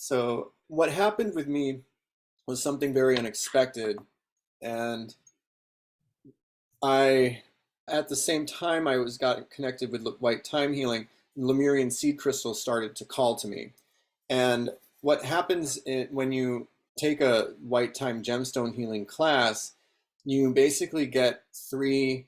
So what happened with me was something very unexpected. And I, at the same time I got connected with white time healing, Lemurian seed crystals started to call to me. And what happens when you take a white time gemstone healing class, you basically get three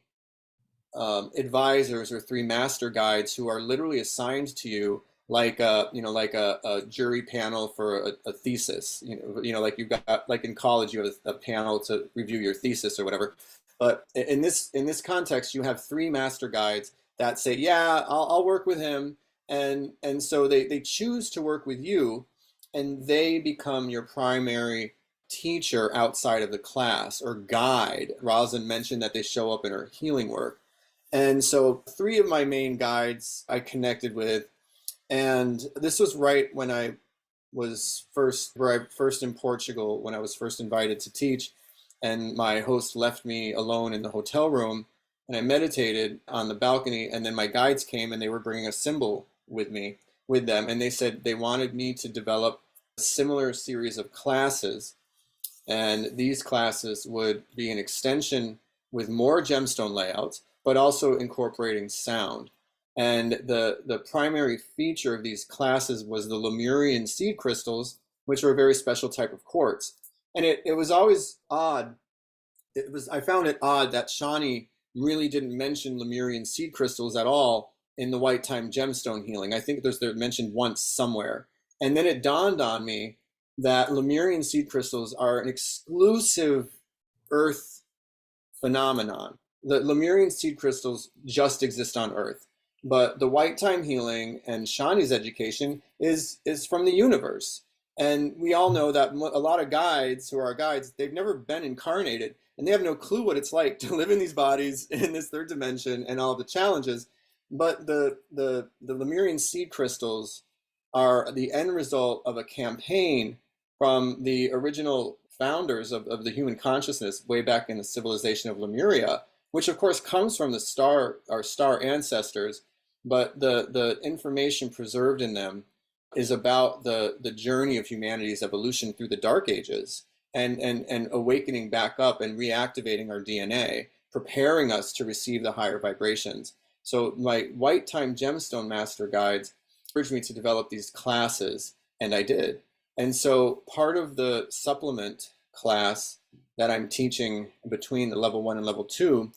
advisors or three master guides who are literally assigned to you like a jury panel for a thesis. Like you've got, like in college you have a panel to review your thesis or whatever. But in this context, you have three master guides that say, yeah, I'll work with him. And so they choose to work with you, and they become your primary teacher outside of the class, or guide. Rosin mentioned that they show up in her healing work. And so three of my main guides I connected with, and this was right when I was first in Portugal, when I was first invited to teach, and my host left me alone in the hotel room, and I meditated on the balcony, and then my guides came and they were bringing a symbol with them, and they said they wanted me to develop a similar series of classes, and these classes would be an extension with more gemstone layouts, but also incorporating sound. And the primary feature of these classes was the Lemurian seed crystals, which are a very special type of quartz. And it was always odd. I found it odd that Shawnee really didn't mention Lemurian seed crystals at all in the white time gemstone healing. I think they're mentioned once somewhere. And then it dawned on me that Lemurian seed crystals are an exclusive Earth phenomenon. The Lemurian seed crystals just exist on Earth, but the white time healing and Shawnee's education is from the universe. And we all know that a lot of guides who are our guides, they've never been incarnated, and they have no clue what it's like to live in these bodies in this third dimension and all the challenges. But the Lemurian seed crystals are the end result of a campaign from the original founders of the human consciousness way back in the civilization of Lemuria, which of course comes from our star ancestors, but the information preserved in them is about the journey of humanity's evolution through the dark ages, and awakening back up and reactivating our DNA, preparing us to receive the higher vibrations. So my white time gemstone master guides urged me to develop these classes, and I did. And so part of the supplement class that I'm teaching between the level 1 and level 2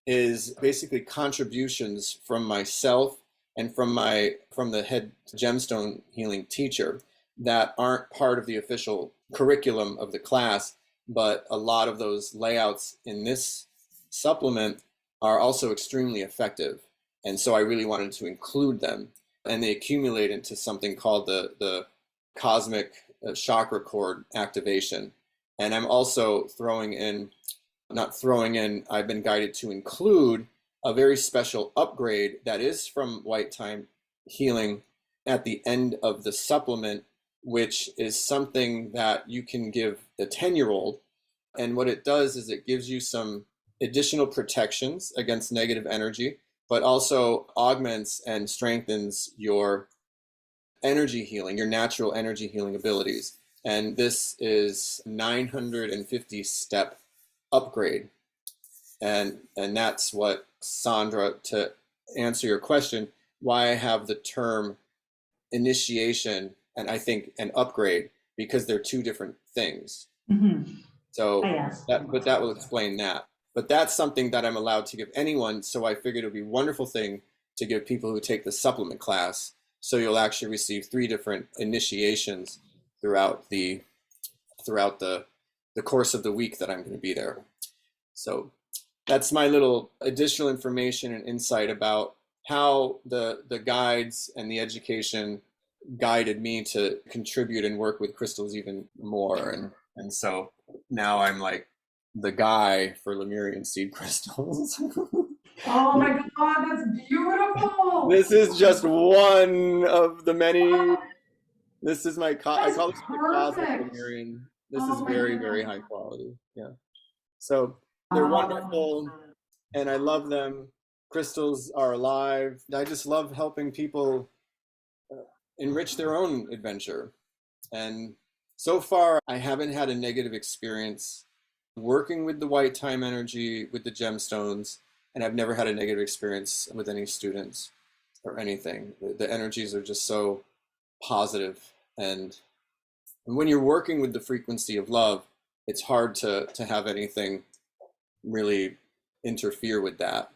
is basically contributions from myself and from the head gemstone healing teacher that aren't part of the official curriculum of the class, but a lot of those layouts in this supplement are also extremely effective. And so I really wanted to include them, and they accumulate into something called the cosmic chakra cord activation. And I'm also I've been guided to include a very special upgrade that is from white time healing at the end of the supplement, which is something that you can give the 10-year-old. And what it does is it gives you some additional protections against negative energy, but also augments and strengthens your energy healing, your natural energy healing abilities. And this is 950 step upgrade. And that's what, Sandra, to answer your question, why I have the term initiation and I think an upgrade, because they're two different things. Mm-hmm. So that will explain that. But that's something that I'm allowed to give anyone. So I figured it would be a wonderful thing to give people who take the supplement class. So you'll actually receive 3 different initiations throughout the course of the week that I'm going to be there. So that's my little additional information and insight about how the guides and the education guided me to contribute and work with crystals even more. And so now I'm like the guy for Lemurian seed crystals. Oh my God, that's beautiful. This is just one of the many. This is I call this the cosmic Lemurian. This is very, very high quality. Yeah. So they're wonderful, and I love them. Crystals are alive. I just love helping people enrich their own adventure. And so far, I haven't had a negative experience working with the white time energy, with the gemstones, and I've never had a negative experience with any students or anything. The energies are just so positive, and when you're working with the frequency of love, it's hard to have anything really interfere with that.